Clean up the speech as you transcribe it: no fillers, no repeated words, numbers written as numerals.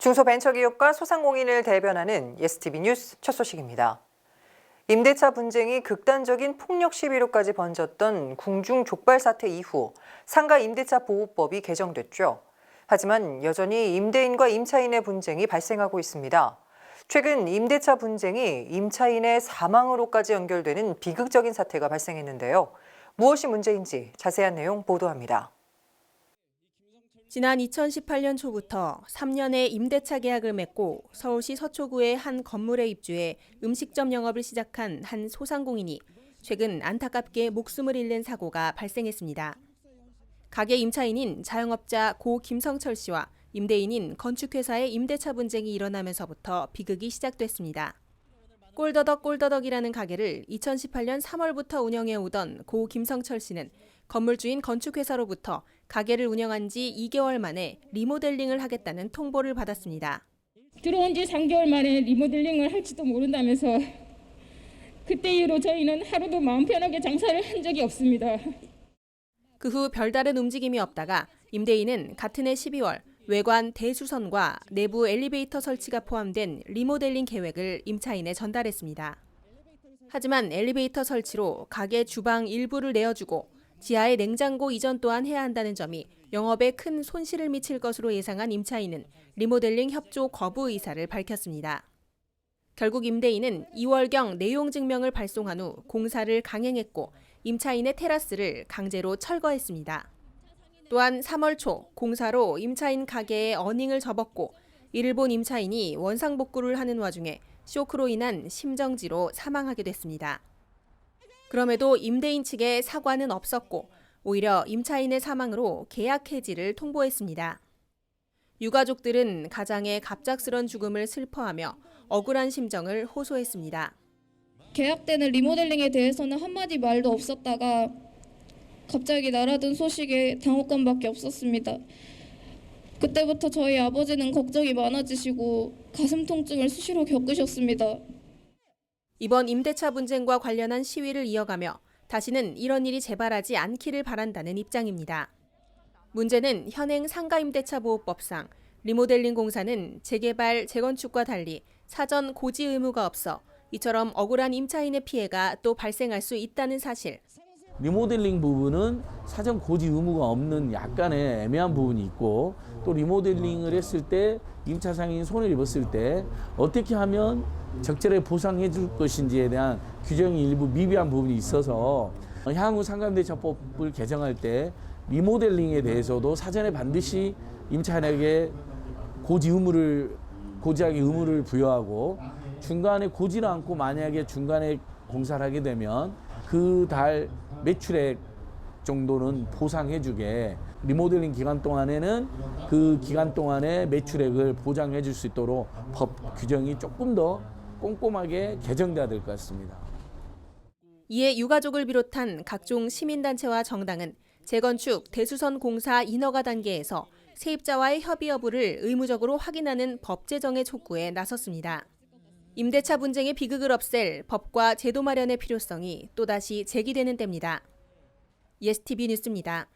중소벤처기업과 소상공인을 대변하는 예스티비 뉴스 첫 소식입니다. 임대차 분쟁이 극단적인 폭력 시위로까지 번졌던 궁중 족발 사태 이후 상가 임대차 보호법이 개정됐죠. 하지만 여전히 임대인과 임차인의 분쟁이 발생하고 있습니다. 최근 임대차 분쟁이 임차인의 사망으로까지 연결되는 비극적인 사태가 발생했는데요. 무엇이 문제인지 자세한 내용 보도합니다. 지난 2018년 초부터 3년의 임대차 계약을 맺고 서울시 서초구의 한 건물에 입주해 음식점 영업을 시작한 한 소상공인이 최근 안타깝게 목숨을 잃는 사고가 발생했습니다. 가게 임차인인 자영업자 고 김성철 씨와 임대인인 건축회사의 임대차 분쟁이 일어나면서부터 비극이 시작됐습니다. 꼴더덕이라는 가게를 2018년 3월부터 운영해 오던 고 김성철 씨는 건물주인 건축회사로부터 가게를 운영한 지 2개월 만에 리모델링을 하겠다는 통보를 받았습니다. 들어온 지 3개월 만에 리모델링을 할지도 모른다면서 그때 이후로 저희는 하루도 마음 편하게 장사를 한 적이 없습니다. 그 후 별다른 움직임이 없다가 임대인은 같은 해 12월 외관 대수선과 내부 엘리베이터 설치가 포함된 리모델링 계획을 임차인에 전달했습니다. 하지만 엘리베이터 설치로 가게 주방 일부를 내어주고 지하에 냉장고 이전 또한 해야 한다는 점이 영업에 큰 손실을 미칠 것으로 예상한 임차인은 리모델링 협조 거부 의사를 밝혔습니다. 결국 임대인은 2월경 내용 증명을 발송한 후 공사를 강행했고 임차인의 테라스를 강제로 철거했습니다. 또한 3월 초 공사로 임차인 가게에 어닝을 접었고 이를 본 임차인이 원상복구를 하는 와중에 쇼크로 인한 심정지로 사망하게 됐습니다. 그럼에도 임대인 측에 사과는 없었고 오히려 임차인의 사망으로 계약 해지를 통보했습니다. 유가족들은 가장의 갑작스런 죽음을 슬퍼하며 억울한 심정을 호소했습니다. 계약되는 리모델링에 대해서는 한마디 말도 없었다가 갑자기 날아든 소식에 당혹감밖에 없었습니다. 그때부터 저희 아버지는 걱정이 많아지시고 가슴 통증을 수시로 겪으셨습니다. 이번 임대차 분쟁과 관련한 시위를 이어가며 다시는 이런 일이 재발하지 않기를 바란다는 입장입니다. 문제는 현행 상가임대차보호법상 리모델링 공사는 재개발, 재건축과 달리 사전 고지 의무가 없어 이처럼 억울한 임차인의 피해가 또 발생할 수 있다는 사실. 리모델링 부분은 사전 고지 의무가 없는 약간의 애매한 부분이 있고 또 리모델링을 했을 때 임차 상인이 손해를 입었을 때 어떻게 하면 적절하게 보상해 줄 것인지에 대한 규정이 일부 미비한 부분이 있어서 향후 상가임대차법을 개정할 때 리모델링에 대해서도 사전에 반드시 임차인에게 고지하기 의무를 부여하고 중간에 고지를 않고 만약에 중간에 공사를 하게 되면 그 달 매출액 정도는 보상해주게 리모델링 기간 동안에는 그 기간 동안의 매출액을 보장해 줄 수 있도록 법 규정이 조금 더 꼼꼼하게 개정돼야 될 것 같습니다. 이에 유가족을 비롯한 각종 시민단체와 정당은 재건축, 대수선 공사 인허가 단계에서 세입자와의 협의 여부를 의무적으로 확인하는 법 제정의 촉구에 나섰습니다. 임대차 분쟁의 비극을 없앨 법과 제도 마련의 필요성이 또다시 제기되는 때입니다. 예스티비 뉴스입니다.